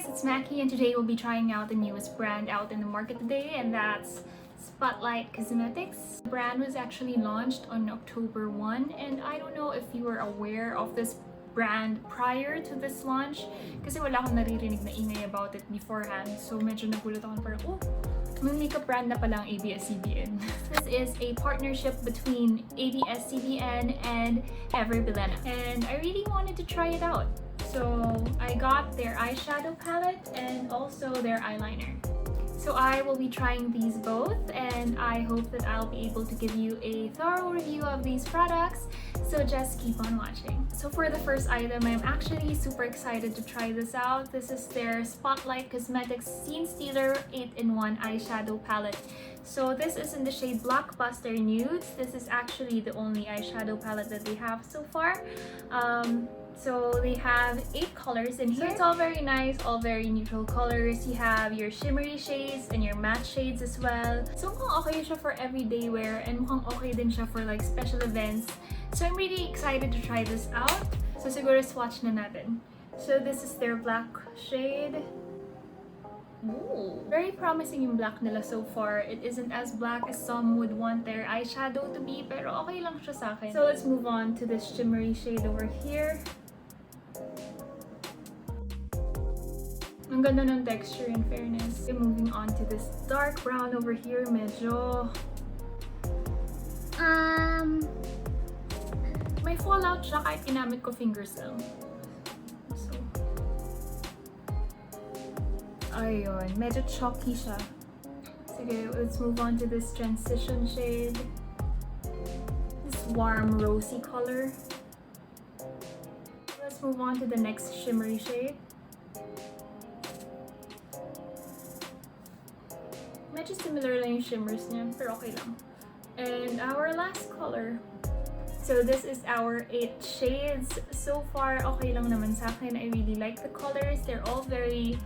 guys, it's Mackie and today we'll be trying out the newest brand out in the market today, and that's Spotlight Cosmetics. The brand was actually launched on October 1 and I don't know if you were aware of this brand prior to this launch kasi wala akong naririnig na ingay about it beforehand. So medyo nagulat ako parang, oh, may makeup brand na palang abs-cbn. This is a partnership between abs-cbn and Ever Bilena and I really wanted to try it out. So I got their eyeshadow palette and also their eyeliner. So I will be trying these both and I hope that I'll be able to give you a thorough review of these products, so just keep on watching. So for the first item, I'm actually super excited to try this out. This is their Spotlight Cosmetics Scene Stealer 8-in-1 eyeshadow palette. So this is in the shade Blockbuster Nudes. This is actually the only eyeshadow palette that they have so far. So they have 8 colors in here. So it's all very nice, all very neutral colors. You have your shimmery shades and your matte shades as well. So mukhang okay siya for everyday wear and mukhang okay din siya for like special events. So I'm really excited to try this out. So siguro swatch na natin. So this is their black shade. Ooh, very promising yung black nila so far. It isn't as black as some would want their eyeshadow to be, pero okay lang siya sa akin. So let's move on to this shimmery shade over here. Ang ganda ng texture in fairness. Okay, moving on to this dark brown over here. Medyo may fallout siya kahit ginamit ko fingers lang. So ayun, medyo chalky siya. Sige, let's move on to this transition shade. This warm rosy color. Let's move on to the next shimmery shade. Medyo similar lang yung shimmers niya, pero okay lang. And our last color. So this is our 8 shades. So far, okay lang naman sa akin. I really like the colors. They're all very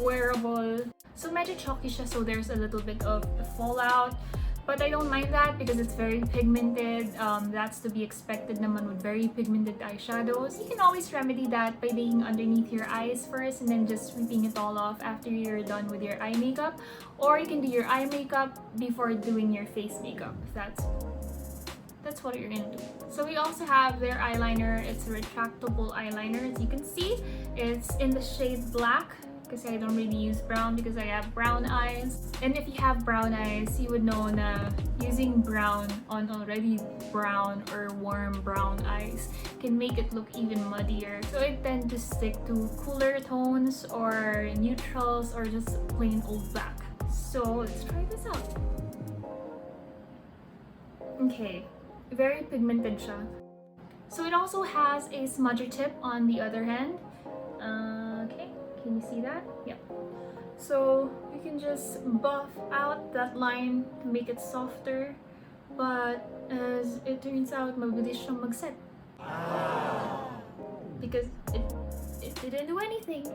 wearable. So medyo chalky siya, so there's a little bit of fallout. But I don't mind that because it's very pigmented. That's to be expected naman with very pigmented eyeshadows. You can always remedy that by laying underneath your eyes first and then just sweeping it all off after you're done with your eye makeup. Or you can do your eye makeup before doing your face makeup. That's what you're gonna do. So we also have their eyeliner. It's a retractable eyeliner. As you can see, it's in the shade black. Because I don't really use brown because I have brown eyes. And if you have brown eyes, you would know na using brown on already brown or warm brown eyes can make it look even muddier. So I tend to stick to cooler tones or neutrals or just plain old black. So let's try this out. Okay, very pigmented siya. So it also has a smudger tip on the other hand. Okay. Can you see that? Yep. So you can just buff out that line to make it softer, but as it turns out, mabilis siyang mag-set. Because it didn't do anything.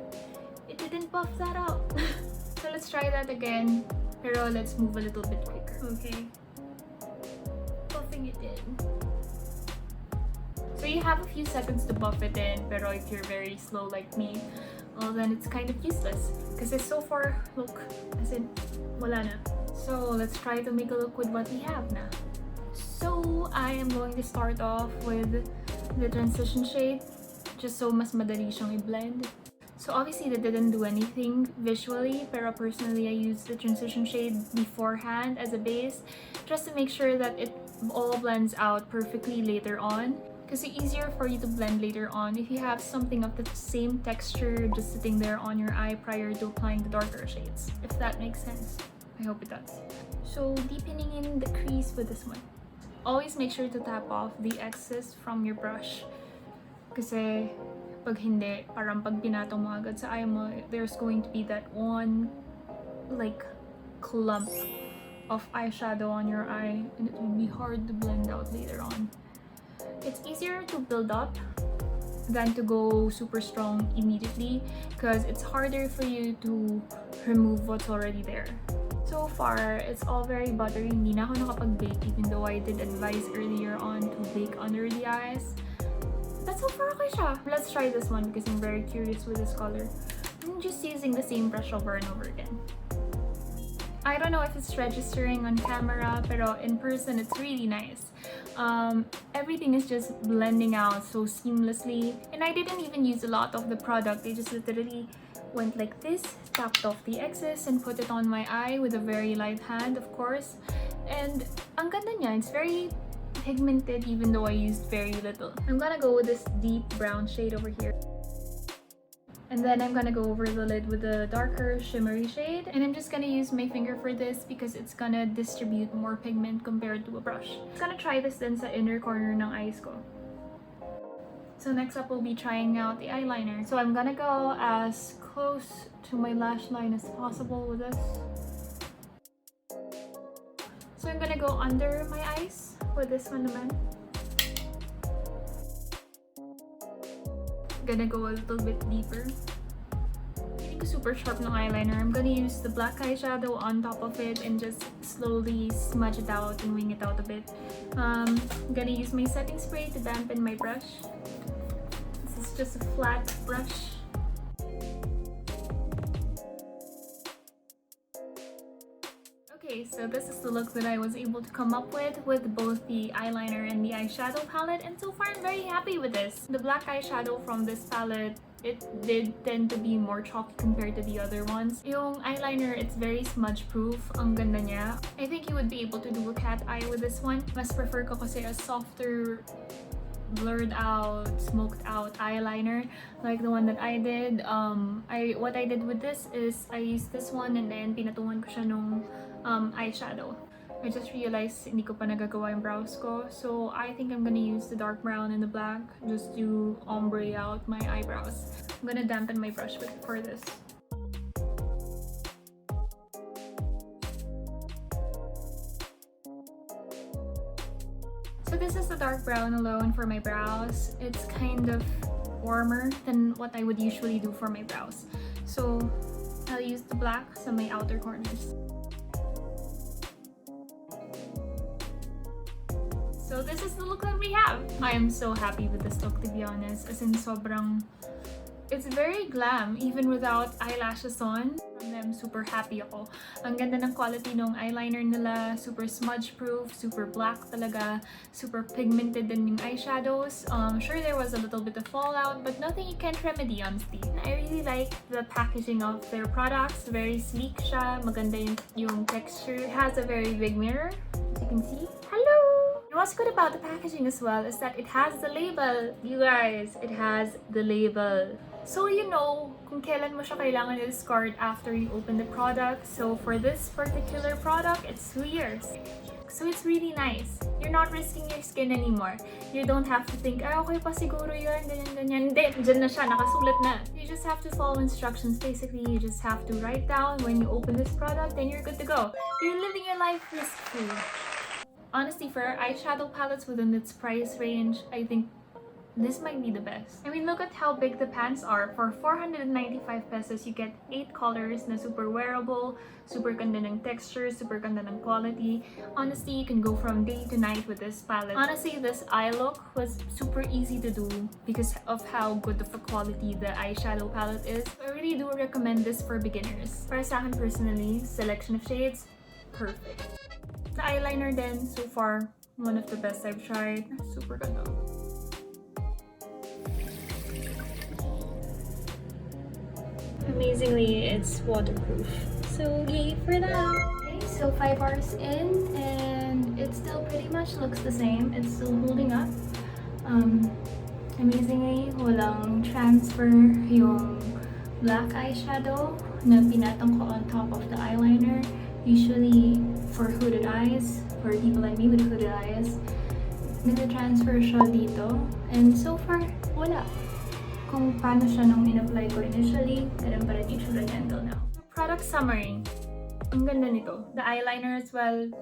It didn't buff that out. So let's try that again, pero let's move a little bit quicker. Okay. Buffing it in. So you have a few seconds to buff it in, pero if you're very slow like me, well then it's kind of useless. Kasi so far, look, as in, wala na. So let's try to make a look with what we have na. So I am going to start off with the transition shade, just so mas madali siyang i-blend. So obviously that didn't do anything visually, pero personally I used the transition shade beforehand as a base, just to make sure that it all blends out perfectly later on. Because it's easier for you to blend later on if you have something of the same texture just sitting there on your eye prior to applying the darker shades. If that makes sense. I hope it does. So deepening in the crease with this one. Always make sure to tap off the excess from your brush. Kasi pag hindi, parang pag pinatong mo agad sa eye mo, there's going to be that one like clump of eyeshadow on your eye and it will be hard to blend out later on. It's easier to build up than to go super strong immediately because it's harder for you to remove what's already there. So far, it's all very buttery. Hindi na ako nakapag-bake even though I did advise earlier on to bake under the eyes. But so far okay siya. Let's try this one because I'm very curious with this color. I'm just using the same brush over and over again. I don't know if it's registering on camera, pero in person it's really nice. Everything is just blending out so seamlessly, and I didn't even use a lot of the product. I just literally went like this, tapped off the excess, and put it on my eye with a very light hand, of course. And ang ganda niya, it's very pigmented even though I used very little. I'm gonna go with this deep brown shade over here. And then I'm gonna go over the lid with a darker shimmery shade. And I'm just gonna use my finger for this because it's gonna distribute more pigment compared to a brush. I'm gonna try this din sa inner corner ng eyes ko. So next up, we'll be trying out the eyeliner. So I'm gonna go as close to my lash line as possible with this. So I'm gonna go under my eyes with this one naman. Gonna go a little bit deeper. Feeling ko super sharp ng eyeliner. I'm gonna use the black eyeshadow on top of it and just slowly smudge it out and wing it out a bit. I'm gonna use my setting spray to dampen my brush. This is just a flat brush. Okay, so this is the look that I was able to come up with both the eyeliner and the eyeshadow palette, and so far I'm very happy with this. The black eyeshadow from this palette, it did tend to be more chalky compared to the other ones. Yung eyeliner, it's very smudge proof. Ang ganda niya. I think you would be able to do a cat eye with this one. Mas prefer ko kasi a softer, blurred out, smoked out eyeliner like the one that I did. What I did with this is I used this one and then pinatungan ko siya nung eyeshadow. I just realized hindi ko pa nagagawa yung brows ko, so I think I'm gonna use the dark brown and the black just to ombre out my eyebrows. I'm gonna dampen my brush for this. So this is the dark brown alone for my brows. It's kind of warmer than what I would usually do for my brows. So I'll use the black on my outer corners. So this is the look that we have. I am so happy with this look, to be honest. As in sobrang, it's very glam even without eyelashes on. I'm super happy ako. Ang ganda ng quality ng eyeliner nila. Super smudge proof, super black talaga, super pigmented din yung eyeshadows. Sure there was a little bit of fallout, but nothing you can't remedy, honestly. I really like the packaging of their products. Very sleek siya. Maganda yung texture. It has a very big mirror, as you can see. Hello! And what's good about the packaging as well is that it has the label. You guys, it has the label. So you know kung kailan mo siya kailangan i-discard after you open the product. So for this particular product, it's 2 years. So it's really nice. You're not risking your skin anymore. You don't have to think, okay pa siguro yun, ganyan. Hindi, dyan na siya, nakasulat na. You just have to follow instructions. Basically, you just have to write down when you open this product and you're good to go. You're living your life risk-free. Honestly, for eyeshadow palettes within its price range, I think this might be the best. I mean, look at how big the pants are. For 495 pesos, you get 8 colors na super wearable, super ganda ng texture, super ganda ng quality. Honestly, you can go from day to night with this palette. Honestly, this eye look was super easy to do because of how good of a quality the eyeshadow palette is. I really do recommend this for beginners. Para sa akin personally, selection of shades, perfect. The eyeliner then, so far, one of the best I've tried. Super ganda. Amazingly, it's waterproof. So yay for that! Okay, so 5 hours in and it still pretty much looks the same. It's still holding up. Amazingly, walang transfer yung black eyeshadow na pinatong ko on top of the eyeliner. Usually, for hooded eyes, for people like me with hooded eyes, nag-transfer siya dito. And so far, wala. Kung paano siya nung in-apply ko initially, ganun pa rin yung itsura niya until now. Product summary. Ang ganda nito. The eyeliner as well,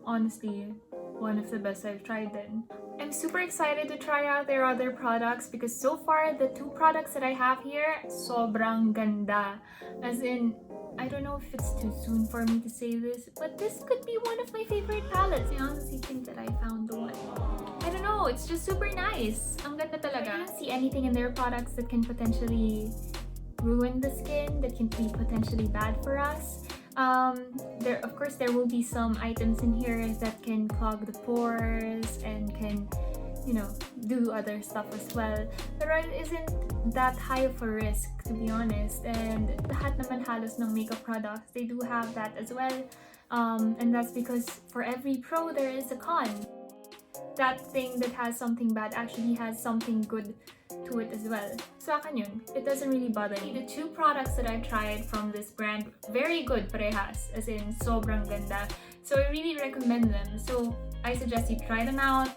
honestly, one of the best I've tried then. I'm super excited to try out their other products because so far, the 2 products that I have here, sobrang ganda. As in, I don't know if it's too soon for me to say this, but this could be one of my favorite palettes. I honestly think that I found the one. I don't know, it's just super nice. Ang ganda talaga. I don't see anything in their products that can potentially ruin the skin, that can be potentially bad for us. Of course, there will be some items in here that can clog the pores and can, do other stuff as well. Pero it isn't that high of a risk, to be honest. And lahat naman halos ng makeup products, they do have that as well. And that's because for every pro, there is a con. That thing that has something bad actually has something good to it as well. So akin yun, it doesn't really bother me. The two products that I tried from this brand, very good parehas, as in sobrang ganda. So I really recommend them. So I suggest you try them out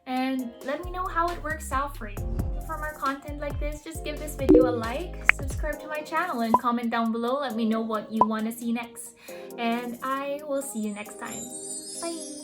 and let me know how it works out for you. For more content like this, just give this video a like, subscribe to my channel, and comment down below. Let me know what you want to see next. And I will see you next time. Bye!